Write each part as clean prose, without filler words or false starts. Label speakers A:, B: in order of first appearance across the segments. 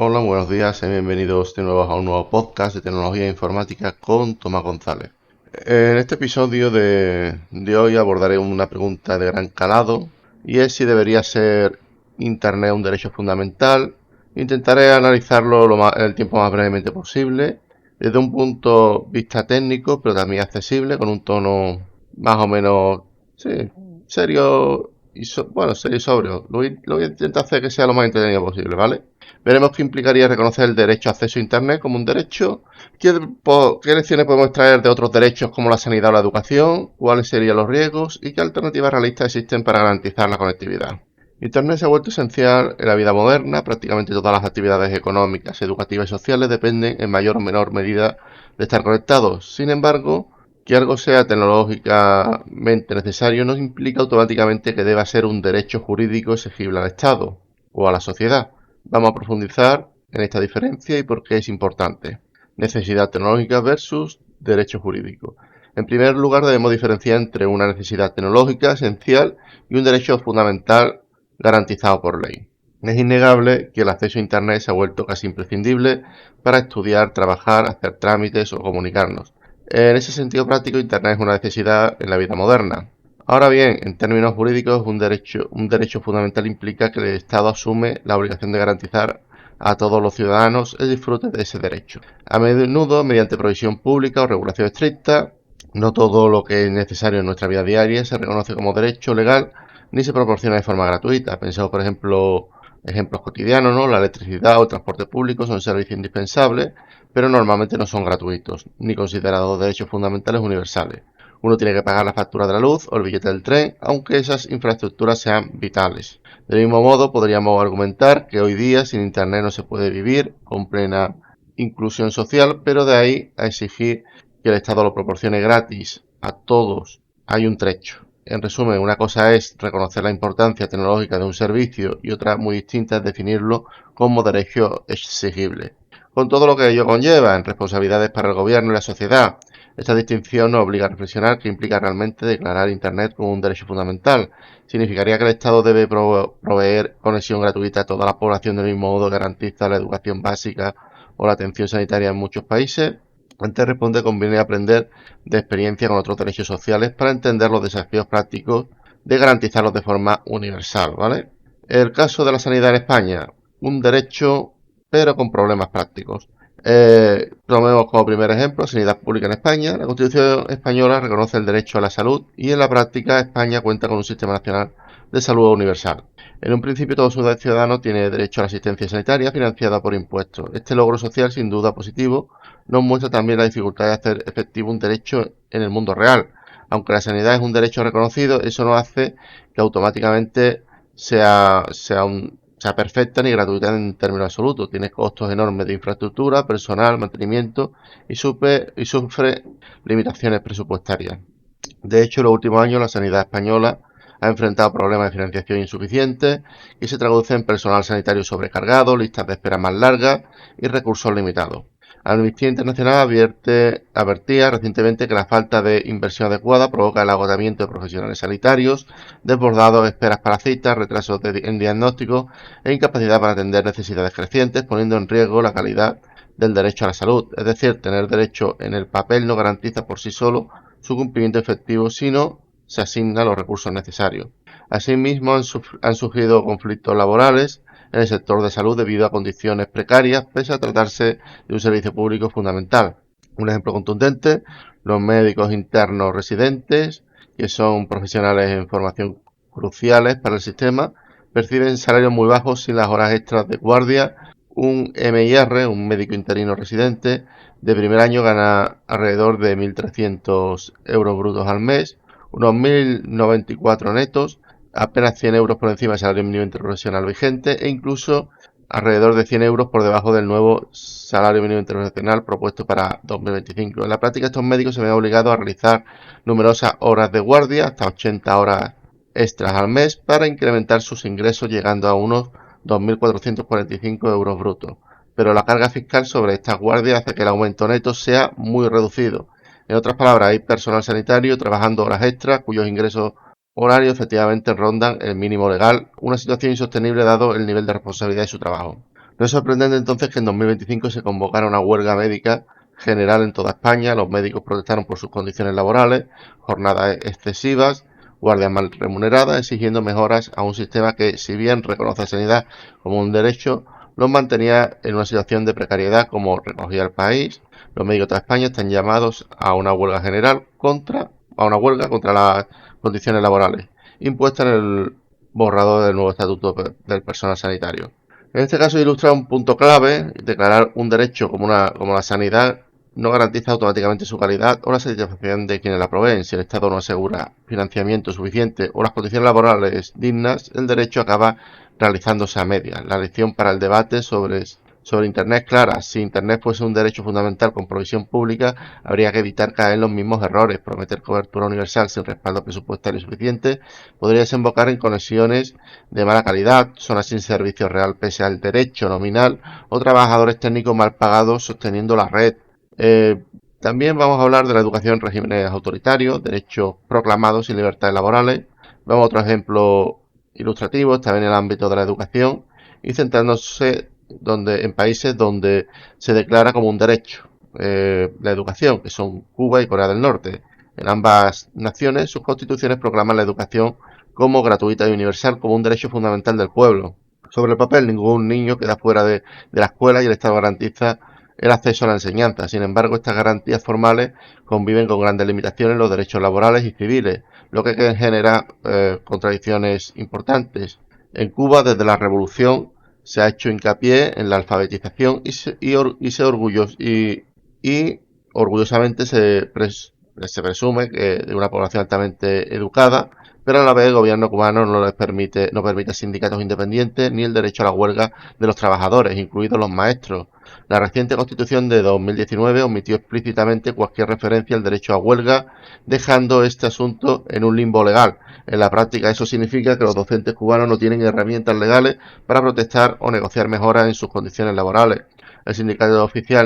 A: Hola, buenos días y bienvenidos de nuevo a un nuevo podcast de tecnología e informática con Tomás González. En este episodio de hoy abordaré una pregunta de gran calado y es si debería ser Internet un derecho fundamental. Intentaré analizarlo el tiempo más brevemente posible, desde un punto de vista técnico, pero también accesible, con un tono más o menos serio y serio y sobrio. Lo voy a intentar hacer que sea lo más entretenido posible, ¿vale? Veremos qué implicaría reconocer el derecho a acceso a Internet como un derecho, qué lecciones podemos extraer de otros derechos como la sanidad o la educación, cuáles serían los riesgos y qué alternativas realistas existen para garantizar la conectividad. Internet se ha vuelto esencial en la vida moderna, prácticamente todas las actividades económicas, educativas y sociales dependen en mayor o menor medida de estar conectados. Sin embargo, que algo sea tecnológicamente necesario no implica automáticamente que deba ser un derecho jurídico exigible al Estado o a la sociedad. Vamos a profundizar en esta diferencia y por qué es importante. Necesidad tecnológica versus derecho jurídico. En primer lugar, debemos diferenciar entre una necesidad tecnológica esencial y un derecho fundamental garantizado por ley. Es innegable que el acceso a Internet se ha vuelto casi imprescindible para estudiar, trabajar, hacer trámites o comunicarnos. En ese sentido práctico, Internet es una necesidad en la vida moderna. Ahora bien, en términos jurídicos, un derecho fundamental implica que el Estado asume la obligación de garantizar a todos los ciudadanos el disfrute de ese derecho. A menudo, mediante provisión pública o regulación estricta, no todo lo que es necesario en nuestra vida diaria se reconoce como derecho legal ni se proporciona de forma gratuita. Pensemos, por ejemplo, ejemplos cotidianos, ¿no? La electricidad o el transporte público son servicios indispensables, pero normalmente no son gratuitos, ni considerados derechos fundamentales universales. Uno tiene que pagar la factura de la luz o el billete del tren, aunque esas infraestructuras sean vitales. Del mismo modo, podríamos argumentar que hoy día sin Internet no se puede vivir con plena inclusión social, pero de ahí a exigir que el Estado lo proporcione gratis a todos hay un trecho. En resumen, una cosa es reconocer la importancia tecnológica de un servicio y otra muy distinta es definirlo como derecho exigible. Con todo lo que ello conlleva en responsabilidades para el gobierno y la sociedad, esta distinción nos obliga a reflexionar qué implica realmente declarar Internet como un derecho fundamental. ¿Significaría que el Estado debe proveer conexión gratuita a toda la población del mismo modo que garantiza la educación básica o la atención sanitaria en muchos países? Antes de responder, conviene aprender de experiencia con otros derechos sociales para entender los desafíos prácticos de garantizarlos de forma universal, ¿vale? El caso de la sanidad en España, un derecho pero con problemas prácticos. Tomemos como primer ejemplo sanidad pública en España. La Constitución española reconoce el derecho a la salud y en la práctica España cuenta con un sistema nacional de salud universal. En un principio todo ciudadano tiene derecho a la asistencia sanitaria financiada por impuestos. Este logro social sin duda positivo nos muestra también la dificultad de hacer efectivo un derecho en el mundo real. Aunque la sanidad es un derecho reconocido, eso no hace que automáticamente sea perfecta ni gratuita en términos absolutos. Tiene costos enormes de infraestructura, personal, mantenimiento y sufre limitaciones presupuestarias. De hecho, en los últimos años la sanidad española ha enfrentado problemas de financiación insuficientes y se traduce en personal sanitario sobrecargado, listas de espera más largas y recursos limitados. Amnistía Internacional advertía recientemente que la falta de inversión adecuada provoca el agotamiento de profesionales sanitarios, desbordados, esperas para citas, retrasos en diagnóstico e incapacidad para atender necesidades crecientes, poniendo en riesgo la calidad del derecho a la salud. Es decir, tener derecho en el papel no garantiza por sí solo su cumplimiento efectivo si no se asignan los recursos necesarios. Asimismo, han surgido conflictos laborales en el sector de salud debido a condiciones precarias, pese a tratarse de un servicio público fundamental. Un ejemplo contundente, los médicos internos residentes, que son profesionales en formación cruciales para el sistema, perciben salarios muy bajos sin las horas extras de guardia. Un MIR, un médico interino residente, de primer año gana alrededor de 1.300 euros brutos al mes, unos 1.094 netos, apenas 100 euros por encima del salario mínimo interprofesional vigente e incluso alrededor de 100 euros por debajo del nuevo salario mínimo interprofesional propuesto para 2025. En la práctica, estos médicos se ven obligados a realizar numerosas horas de guardia, hasta 80 horas extras al mes, para incrementar sus ingresos, llegando a unos 2.445 euros brutos. Pero la carga fiscal sobre estas guardias hace que el aumento neto sea muy reducido. En otras palabras, hay personal sanitario trabajando horas extras cuyos ingresos horarios efectivamente rondan el mínimo legal, una situación insostenible dado el nivel de responsabilidad de su trabajo. No es sorprendente entonces que en 2025 se convocara una huelga médica general en toda España. Los médicos protestaron por sus condiciones laborales, jornadas excesivas, guardias mal remuneradas, exigiendo mejoras a un sistema que, si bien reconoce la sanidad como un derecho, los mantenía en una situación de precariedad, como recogía el país. Los médicos de toda España están llamados a una huelga general contra las condiciones laborales impuestas en el borrador del nuevo estatuto del personal sanitario. En este caso ilustra un punto clave: declarar un derecho como la sanidad no garantiza automáticamente su calidad o la satisfacción de quienes la proveen. Si el Estado no asegura financiamiento suficiente o las condiciones laborales dignas, el derecho acaba realizándose a medias. La lección para el debate sobre Internet es clara. Si Internet fuese un derecho fundamental con provisión pública, habría que evitar caer en los mismos errores. Prometer cobertura universal sin respaldo presupuestario suficiente podría desembocar en conexiones de mala calidad, zonas sin servicio real pese al derecho nominal o trabajadores técnicos mal pagados sosteniendo la red. También vamos a hablar de la educación en regímenes autoritarios, derechos proclamados sin libertades laborales. Vemos otro ejemplo ilustrativo, también en el ámbito de la educación, y centrándose en países donde se declara como un derecho la educación, que son Cuba y Corea del Norte. En ambas naciones, sus constituciones proclaman la educación como gratuita y universal, como un derecho fundamental del pueblo. Sobre el papel, ningún niño queda fuera de la escuela y el Estado garantiza el acceso a la enseñanza. Sin embargo, estas garantías formales conviven con grandes limitaciones en los derechos laborales y civiles, lo que genera contradicciones importantes. En Cuba, desde la Revolución, se ha hecho hincapié en la alfabetización y orgullosamente se presume que de una población altamente educada, pero a la vez el gobierno cubano no permite sindicatos independientes ni el derecho a la huelga de los trabajadores, incluidos los maestros. La reciente Constitución de 2019 omitió explícitamente cualquier referencia al derecho a huelga, dejando este asunto en un limbo legal. En la práctica, eso significa que los docentes cubanos no tienen herramientas legales para protestar o negociar mejoras en sus condiciones laborales. El sindicato oficial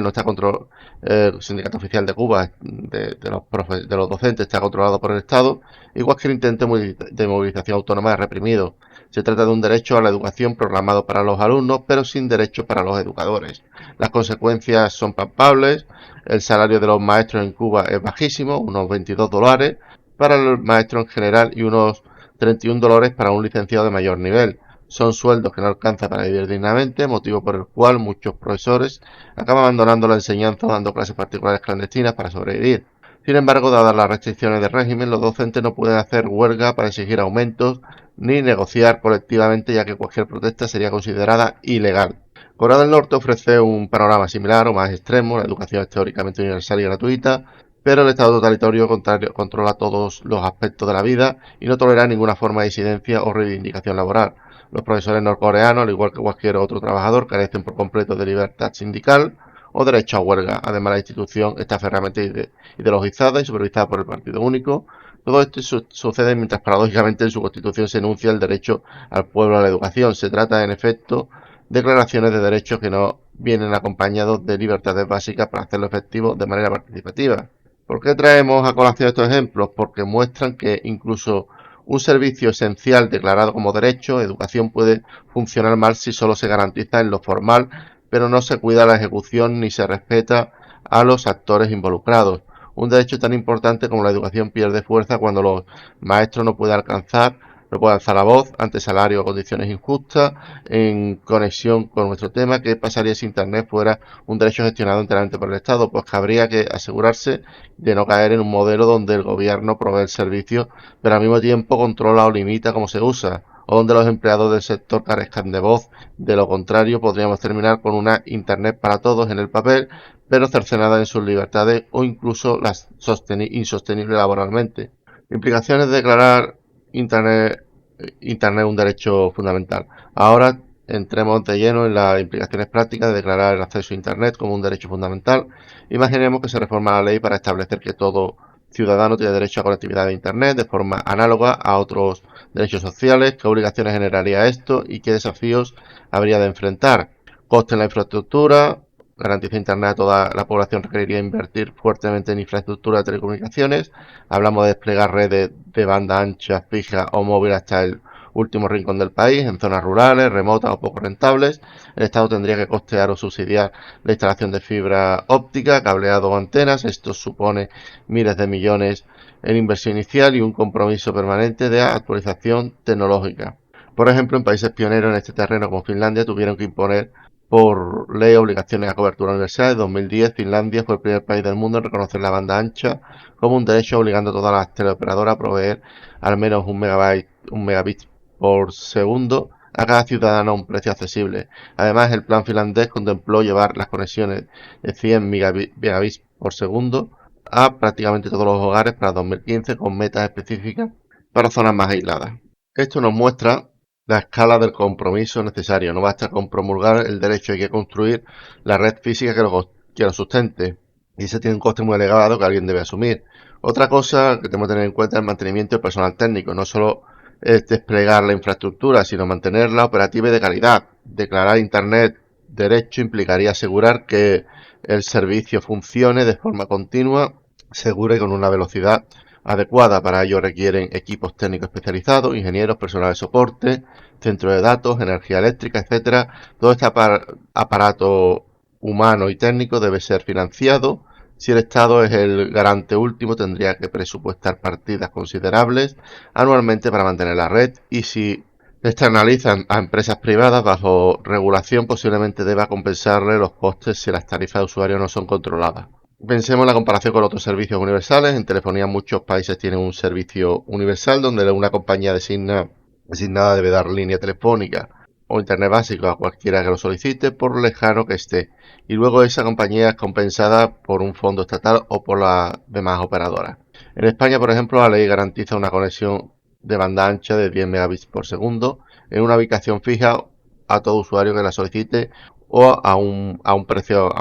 A: el sindicato oficial de Cuba de los docentes está controlado por el Estado, y cualquier intento de movilización autónoma es reprimido. Se trata de un derecho a la educación proclamado para los alumnos, pero sin derecho para los educadores. Las consecuencias son palpables. El salario de los maestros en Cuba es bajísimo, unos $22 para el maestro en general y unos $31 para un licenciado de mayor nivel. Son sueldos que no alcanzan para vivir dignamente, motivo por el cual muchos profesores acaban abandonando la enseñanza o dando clases particulares clandestinas para sobrevivir. Sin embargo, dadas las restricciones del régimen, los docentes no pueden hacer huelga para exigir aumentos ni negociar colectivamente, ya que cualquier protesta sería considerada ilegal. Corea del Norte ofrece un panorama similar o más extremo. La educación es teóricamente universal y gratuita, pero el Estado totalitario controla todos los aspectos de la vida y no tolera ninguna forma de disidencia o reivindicación laboral. Los profesores norcoreanos, al igual que cualquier otro trabajador, carecen por completo de libertad sindical o derecho a huelga. Además, la institución está ferramente ideologizada y supervisada por el Partido Único. Todo esto sucede mientras, paradójicamente, en su constitución se enuncia el derecho al pueblo a la educación. Se trata, en efecto, de declaraciones de derechos que no vienen acompañados de libertades básicas para hacerlo efectivo de manera participativa. ¿Por qué traemos a colación estos ejemplos? Porque muestran que incluso un servicio esencial declarado como derecho, educación, puede funcionar mal si solo se garantiza en lo formal, pero no se cuida la ejecución ni se respeta a los actores involucrados. Un derecho tan importante como la educación pierde fuerza cuando los maestros no pueden alzar la voz ante salarios o condiciones injustas. En conexión con nuestro tema, ¿qué pasaría si Internet fuera un derecho gestionado enteramente por el Estado? Pues que habría que asegurarse de no caer en un modelo donde el gobierno provee el servicio, pero al mismo tiempo controla o limita cómo se usa, o donde los empleados del sector carezcan de voz. De lo contrario, podríamos terminar con una Internet para todos en el papel, pero cercenada en sus libertades o incluso las insostenible laboralmente. Implicaciones de declarar Internet un derecho fundamental. Ahora entremos de lleno en las implicaciones prácticas de declarar el acceso a Internet como un derecho fundamental. Imaginemos que se reforma la ley para establecer que todo ciudadano tiene derecho a conectividad de Internet de forma análoga a otros derechos sociales. ¿Qué obligaciones generaría esto y qué desafíos habría de enfrentar? Coste en la infraestructura. Garantizar Internet a toda la población requeriría invertir fuertemente en infraestructura de telecomunicaciones. Hablamos de desplegar redes de banda ancha, fija o móvil hasta el último rincón del país, en zonas rurales, remotas o poco rentables. El Estado tendría que costear o subsidiar la instalación de fibra óptica, cableado o antenas. Esto supone miles de millones en inversión inicial y un compromiso permanente de actualización tecnológica. Por ejemplo, en países pioneros en este terreno como Finlandia tuvieron que imponer por ley obligaciones a cobertura universal. En 2010 Finlandia fue el primer país del mundo en reconocer la banda ancha como un derecho, obligando a todas las teleoperadoras a proveer al menos un megabit por segundo a cada ciudadano a un precio accesible. Además, el plan finlandés contempló llevar las conexiones de 100 megabits por segundo a prácticamente todos los hogares para 2015 con metas específicas para zonas más aisladas. Esto nos muestra la escala del compromiso necesario. No basta con promulgar el derecho, hay que construir la red física que lo sustente. Y ese tiene un coste muy elevado que alguien debe asumir. Otra cosa que tenemos que tener en cuenta es el mantenimiento del personal técnico. No solo es desplegar la infraestructura, sino mantenerla operativa y de calidad. Declarar Internet derecho implicaría asegurar que el servicio funcione de forma continua, segura y con una velocidad adecuada. Para ello requieren equipos técnicos especializados, ingenieros, personal de soporte, centros de datos, energía eléctrica, etcétera. Todo este aparato humano y técnico debe ser financiado. Si el Estado es el garante último, tendría que presupuestar partidas considerables anualmente para mantener la red, y si externalizan a empresas privadas bajo regulación, posiblemente deba compensarle los costes si las tarifas de usuario no son controladas. Pensemos en la comparación con otros servicios universales. En telefonía muchos países tienen un servicio universal donde una compañía designada debe dar línea telefónica o internet básico a cualquiera que lo solicite, por lejano que esté, y luego esa compañía es compensada por un fondo estatal o por las demás operadoras. En España, por ejemplo, la ley garantiza una conexión de banda ancha de 10 megabits por segundo en una ubicación fija a todo usuario que la solicite, o a un precio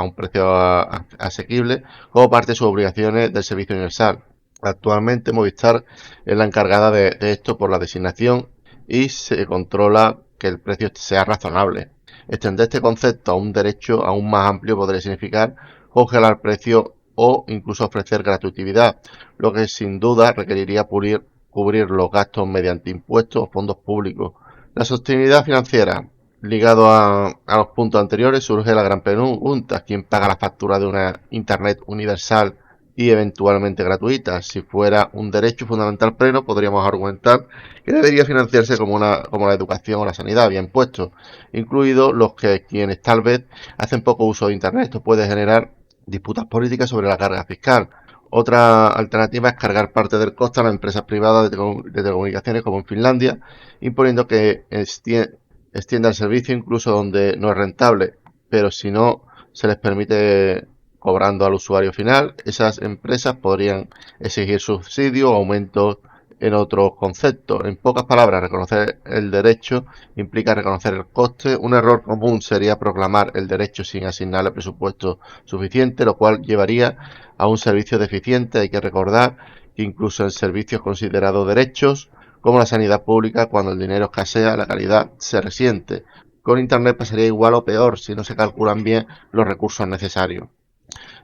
A: asequible, como parte de sus obligaciones del servicio universal. Actualmente Movistar es la encargada de esto por la designación, y se controla que el precio sea razonable. Extender este concepto a un derecho aún más amplio podría significar congelar precios o incluso ofrecer gratuidad, lo que sin duda requeriría cubrir los gastos mediante impuestos o fondos públicos. La sostenibilidad financiera. Ligado a los puntos anteriores, surge la gran pregunta: ¿quién paga la factura de una Internet universal y eventualmente gratuita? Si fuera un derecho fundamental pleno, podríamos argumentar que debería financiarse como la educación o la sanidad, vía impuestos, incluidos los que quienes tal vez hacen poco uso de Internet. Esto puede generar disputas políticas sobre la carga fiscal. Otra alternativa es cargar parte del coste a las empresas privadas de telecomunicaciones, como en Finlandia, imponiendo que extienda el servicio incluso donde no es rentable, pero si no se les permite cobrando al usuario final. Esas empresas podrían exigir subsidios o aumentos en otros conceptos. En pocas palabras, reconocer el derecho implica reconocer el coste. Un error común sería proclamar el derecho sin asignarle presupuesto suficiente, lo cual llevaría a un servicio deficiente. Hay que recordar que incluso en servicios considerados derechos, como la sanidad pública, cuando el dinero escasea, la calidad se resiente. Con Internet pasaría igual o peor si no se calculan bien los recursos necesarios.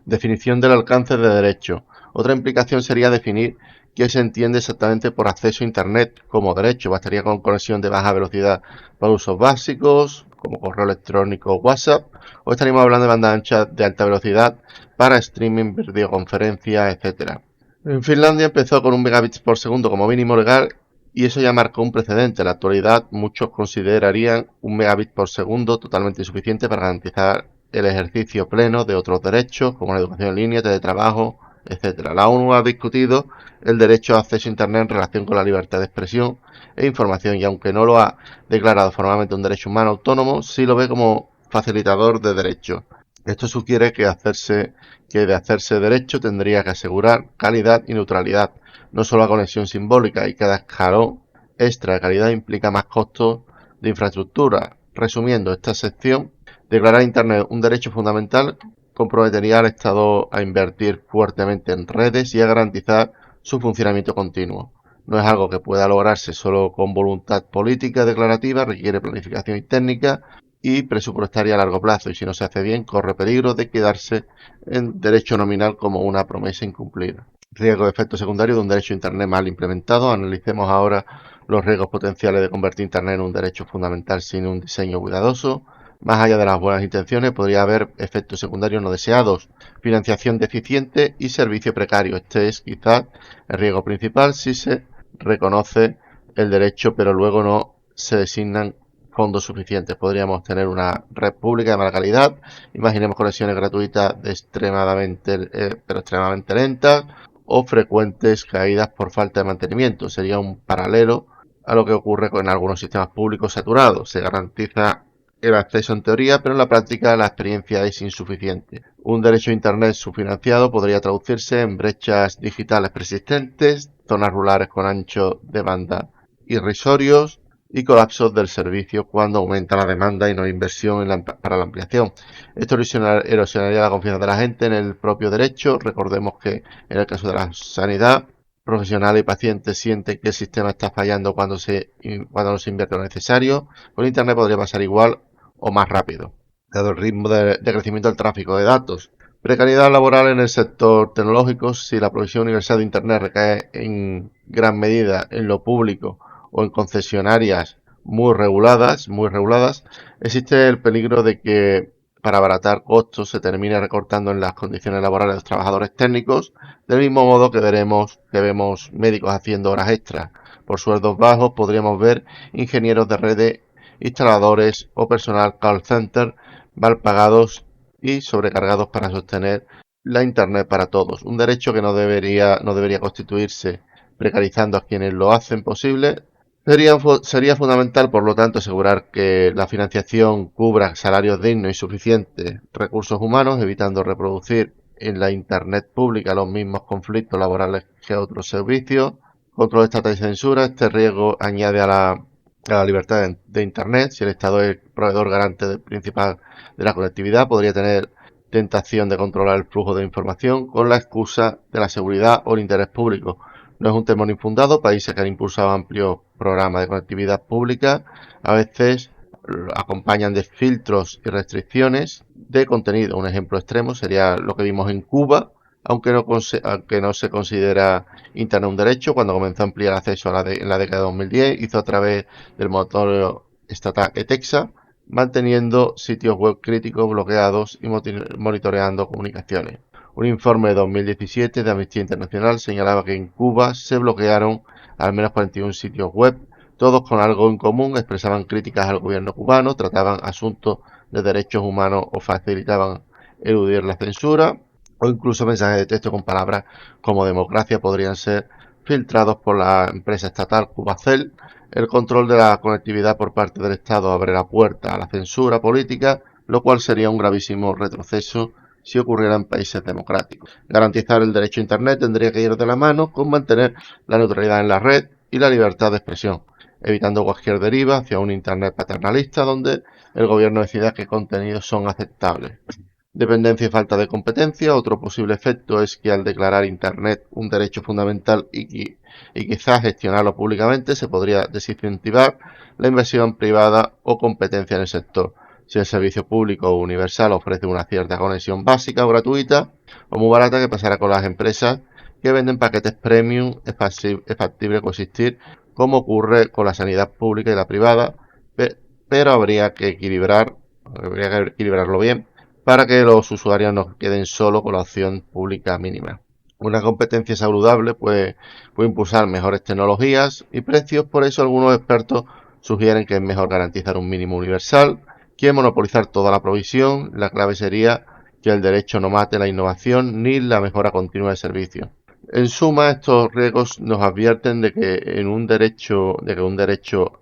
A: Definición del alcance de derecho. Otra implicación sería definir qué se entiende exactamente por acceso a Internet como derecho. Bastaría con conexión de baja velocidad para usos básicos, como correo electrónico o WhatsApp, o estaríamos hablando de banda ancha de alta velocidad para streaming, videoconferencia, etc. En Finlandia empezó con 1 megabit por segundo como mínimo legal, y eso ya marcó un precedente. En la actualidad muchos considerarían 1 megabit por segundo totalmente insuficiente para garantizar el ejercicio pleno de otros derechos como la educación en línea, teletrabajo, etc. La ONU ha discutido el derecho a acceso a Internet en relación con la libertad de expresión e información, y aunque no lo ha declarado formalmente un derecho humano autónomo, sí lo ve como facilitador de derechos. Esto sugiere que de hacerse derecho tendría que asegurar calidad y neutralidad, no solo la conexión simbólica, y cada escalón extra de calidad implica más costos de infraestructura. Resumiendo esta sección, declarar Internet un derecho fundamental comprometería al Estado a invertir fuertemente en redes y a garantizar su funcionamiento continuo. No es algo que pueda lograrse solo con voluntad política declarativa, requiere planificación técnica y presupuestaria a largo plazo, y si no se hace bien corre peligro de quedarse en derecho nominal como una promesa incumplida. Riesgo de efecto secundario de un derecho a Internet mal implementado. Analicemos ahora los riesgos potenciales de convertir Internet en un derecho fundamental sin un diseño cuidadoso. Más allá de las buenas intenciones, podría haber efectos secundarios no deseados, financiación deficiente y servicio precario. Este es quizás el riesgo principal si se reconoce el derecho, pero luego no se designan fondos suficientes. Podríamos tener una red pública de mala calidad. Imaginemos conexiones gratuitas pero extremadamente lentas o frecuentes caídas por falta de mantenimiento. Sería un paralelo a lo que ocurre con algunos sistemas públicos saturados. Se garantiza el acceso en teoría, pero en la práctica la experiencia es insuficiente. Un derecho a Internet subfinanciado podría traducirse en brechas digitales persistentes, zonas rurales con ancho de banda irrisorios y colapsos del servicio cuando aumenta la demanda y no hay inversión para la ampliación. Esto erosionaría la confianza de la gente en el propio derecho. Recordemos que en el caso de la sanidad, profesionales y pacientes sienten que el sistema está fallando cuando no se invierte lo necesario. Con Internet podría pasar igual o más rápido, dado el ritmo de crecimiento del tráfico de datos. Precariedad laboral en el sector tecnológico. Si la provisión universal de Internet recae en gran medida en lo público o en concesionarias muy reguladas, existe el peligro de que para abaratar costos se termine recortando en las condiciones laborales de los trabajadores técnicos, del mismo modo que vemos médicos haciendo horas extras. Por sueldos bajos podríamos ver ingenieros de redes, instaladores o personal call center mal pagados y sobrecargados para sostener la Internet para todos. Un derecho que no debería constituirse precarizando a quienes lo hacen posible. Sería fundamental, por lo tanto, asegurar que la financiación cubra salarios dignos y suficientes recursos humanos, evitando reproducir en la Internet pública los mismos conflictos laborales que otros servicios. Control estatal y censura. Este riesgo añade a la libertad de Internet. Si el Estado es el proveedor garante principal de la conectividad, podría tener tentación de controlar el flujo de información con la excusa de la seguridad o el interés público. No es un temor infundado. Países que han impulsado amplios programas de conectividad pública a veces acompañan de filtros y restricciones de contenido. Un ejemplo extremo sería lo que vimos en Cuba, aunque no se considera Internet un derecho. Cuando comenzó a ampliar acceso en la década de 2010, hizo a través del motor estatal ETEXA, manteniendo sitios web críticos bloqueados y monitoreando comunicaciones. Un informe de 2017 de Amnistía Internacional señalaba que en Cuba se bloquearon al menos 41 sitios web, todos con algo en común: expresaban críticas al gobierno cubano, trataban asuntos de derechos humanos o facilitaban eludir la censura, o incluso mensajes de texto con palabras como democracia podrían ser filtrados por la empresa estatal Cubacel. El control de la conectividad por parte del Estado abre la puerta a la censura política, lo cual sería un gravísimo retroceso si ocurriera en países democráticos. Garantizar el derecho a Internet tendría que ir de la mano con mantener la neutralidad en la red y la libertad de expresión, evitando cualquier deriva hacia un Internet paternalista donde el gobierno decida qué contenidos son aceptables. Dependencia y falta de competencia. Otro posible efecto es que al declarar Internet un derecho fundamental y quizás gestionarlo públicamente, se podría desincentivar la inversión privada o competencia en el sector. Si el servicio público o universal ofrece una cierta conexión básica o gratuita o muy barata, ¿qué pasará con las empresas que venden paquetes premium? Es factible coexistir, como ocurre con la sanidad pública y la privada, pero habría que equilibrarlo bien para que los usuarios no queden solo con la opción pública mínima. Una competencia saludable puede impulsar mejores tecnologías y precios. Por eso algunos expertos sugieren que es mejor garantizar un mínimo universal que monopolizar toda la provisión. La clave sería que el derecho no mate la innovación ni la mejora continua del servicio. En suma, estos riesgos nos advierten de que un derecho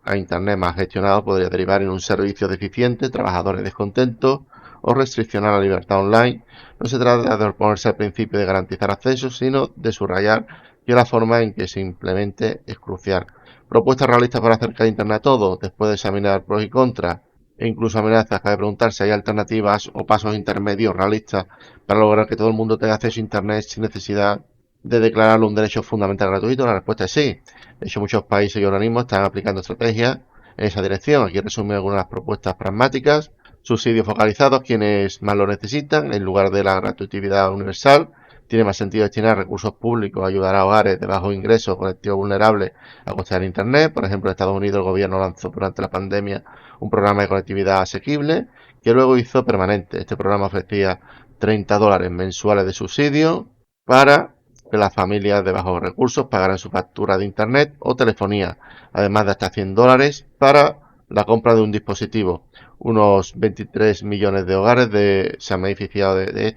A: a Internet mal gestionado podría derivar en un servicio deficiente, trabajadores descontentos o restriccionar la libertad online. No se trata de oponerse al principio de garantizar acceso, sino de subrayar que la forma en que se implemente es crucial. Propuestas realistas para acercar Internet a todos. Después de examinar pros y contras e incluso amenazas, cabe preguntar si hay alternativas o pasos intermedios realistas para lograr que todo el mundo tenga acceso a Internet sin necesidad de declararlo un derecho fundamental gratuito. La respuesta es sí. De hecho, muchos países y organismos están aplicando estrategias en esa dirección. Aquí resumo algunas propuestas pragmáticas: subsidios focalizados a quienes más lo necesitan en lugar de la gratuidad universal, tiene más sentido destinar recursos públicos a ayudar a hogares de bajos ingresos o colectivos vulnerables a costear Internet. Por ejemplo, en Estados Unidos el gobierno lanzó durante la pandemia un programa de conectividad asequible que luego hizo permanente. Este programa ofrecía $30 mensuales de subsidio para que las familias de bajos recursos pagaran su factura de Internet o telefonía, además de hasta $100 para la compra de un dispositivo. Unos 23 millones de hogares se han beneficiado de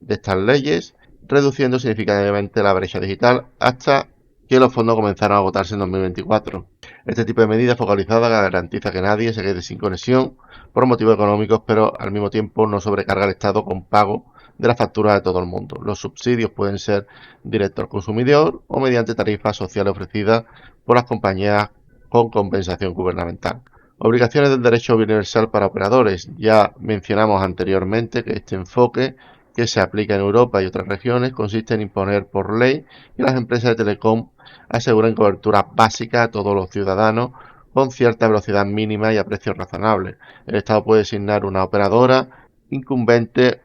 A: estas leyes, reduciendo significativamente la brecha digital hasta que los fondos comenzaron a agotarse en 2024. Este tipo de medida focalizada garantiza que nadie se quede sin conexión por motivos económicos, pero al mismo tiempo no sobrecarga al Estado con pago de la factura de todo el mundo. Los subsidios pueden ser directos al consumidor o mediante tarifas sociales ofrecidas por las compañías con compensación gubernamental. Obligaciones del derecho universal para operadores. Ya mencionamos anteriormente que este enfoque que se aplica en Europa y otras regiones consiste en imponer por ley que las empresas de telecom aseguren cobertura básica a todos los ciudadanos con cierta velocidad mínima y a precios razonables. El Estado puede designar una operadora incumbente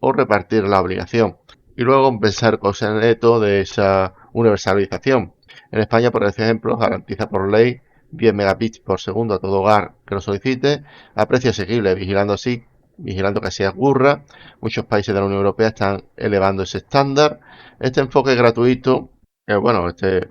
A: o repartir la obligación y luego compensar con el neto de esa universalización. En España, por ejemplo, garantiza por ley 10 megabits por segundo a todo hogar que lo solicite a precio asequible, vigilando que así ocurra. Muchos países de la Unión Europea están elevando ese estándar. Este enfoque gratuito, este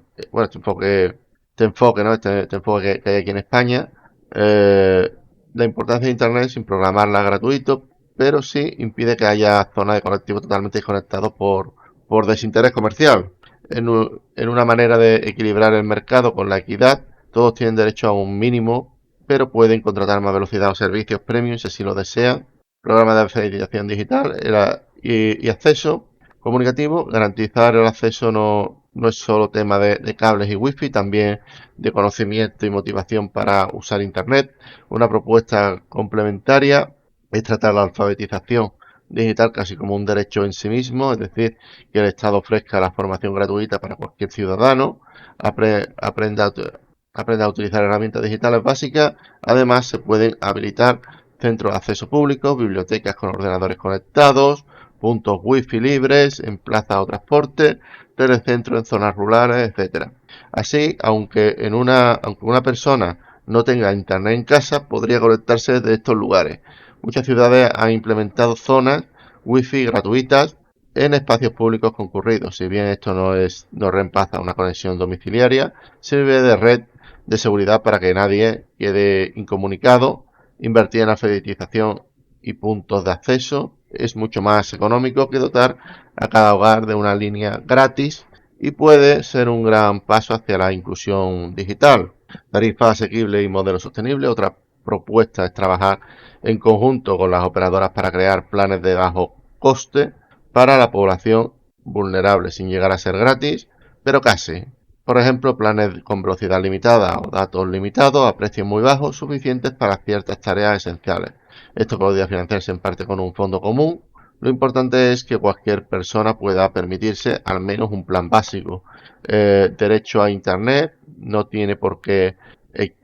A: enfoque que hay aquí en España, la importancia de Internet sin programarla gratuito, pero sí impide que haya zonas de colectivos totalmente desconectados por desinterés comercial. En una manera de equilibrar el mercado con la equidad, todos tienen derecho a un mínimo, pero pueden contratar más velocidad o servicios premium si así lo desean. Programas de alfabetización digital y acceso comunicativo. Garantizar el acceso no es solo tema de cables y wifi, también de conocimiento y motivación para usar Internet. Una propuesta complementaria es tratar la alfabetización digital casi como un derecho en sí mismo, es decir, que el Estado ofrezca la formación gratuita para cualquier ciudadano, aprenda a utilizar herramientas digitales básicas. Además, se pueden habilitar centros de acceso público, bibliotecas con ordenadores conectados, puntos wifi libres en plazas o transporte, telecentros en zonas rurales, etc. Así, aunque una persona no tenga internet en casa, podría conectarse desde estos lugares. Muchas ciudades han implementado zonas wifi gratuitas en espacios públicos concurridos. Si bien esto no reemplaza una conexión domiciliaria, sirve de red de seguridad para que nadie quede incomunicado. Invertir en alfabetización y puntos de acceso es mucho más económico que dotar a cada hogar de una línea gratis y puede ser un gran paso hacia la inclusión digital. Tarifa asequible y modelo sostenible. Otra propuesta es trabajar en conjunto con las operadoras para crear planes de bajo coste para la población vulnerable, sin llegar a ser gratis, pero casi. Por ejemplo, planes con velocidad limitada o datos limitados a precios muy bajos, suficientes para ciertas tareas esenciales. Esto podría financiarse en parte con un fondo común. Lo importante es que cualquier persona pueda permitirse al menos un plan básico. Derecho a Internet no tiene por qué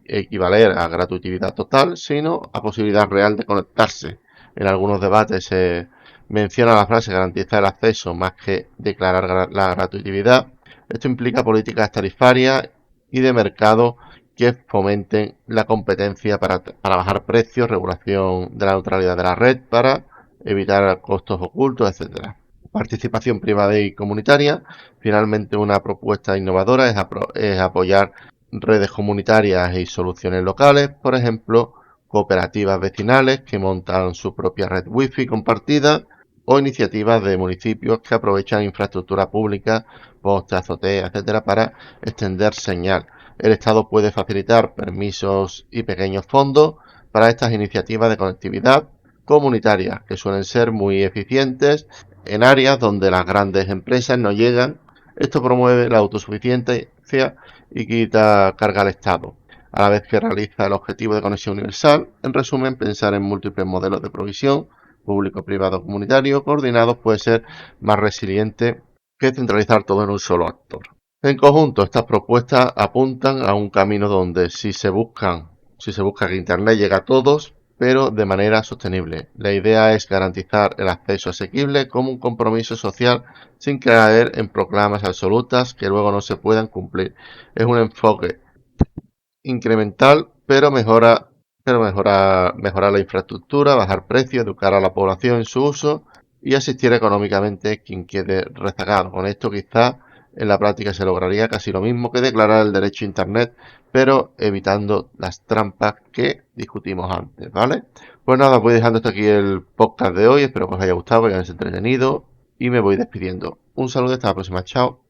A: equivaler a gratuidad total, sino a posibilidad real de conectarse. En algunos debates se menciona la frase garantizar el acceso más que declarar la gratuidad. Esto implica políticas tarifarias y de mercado que fomenten la competencia para bajar precios, regulación de la neutralidad de la red para evitar costos ocultos, etc. Participación privada y comunitaria. Finalmente, una propuesta innovadora es apoyar redes comunitarias y soluciones locales, por ejemplo, cooperativas vecinales que montan su propia red wifi compartida o iniciativas de municipios que aprovechan infraestructura pública, postes, azoteas, etcétera, para extender señal. El Estado puede facilitar permisos y pequeños fondos para estas iniciativas de conectividad comunitaria, que suelen ser muy eficientes en áreas donde las grandes empresas no llegan. Esto promueve la autosuficiencia y quita carga al Estado, a la vez que realiza el objetivo de conexión universal. En resumen, pensar en múltiples modelos de provisión público, privado, comunitario, coordinados puede ser más resiliente que centralizar todo en un solo actor. En conjunto, estas propuestas apuntan a un camino donde si se busca que Internet llegue a todos, pero de manera sostenible. La idea es garantizar el acceso asequible como un compromiso social sin caer en proclamas absolutas que luego no se puedan cumplir. Es un enfoque incremental, mejorar la infraestructura, bajar precios, educar a la población en su uso y asistir económicamente quien quede rezagado. Con esto quizás en la práctica se lograría casi lo mismo que declarar el derecho a Internet, pero evitando las trampas que discutimos antes, ¿vale? Pues nada, voy dejando hasta aquí el podcast de hoy, espero que os haya gustado, que os hayáis entretenido y me voy despidiendo. Un saludo, hasta la próxima, chao.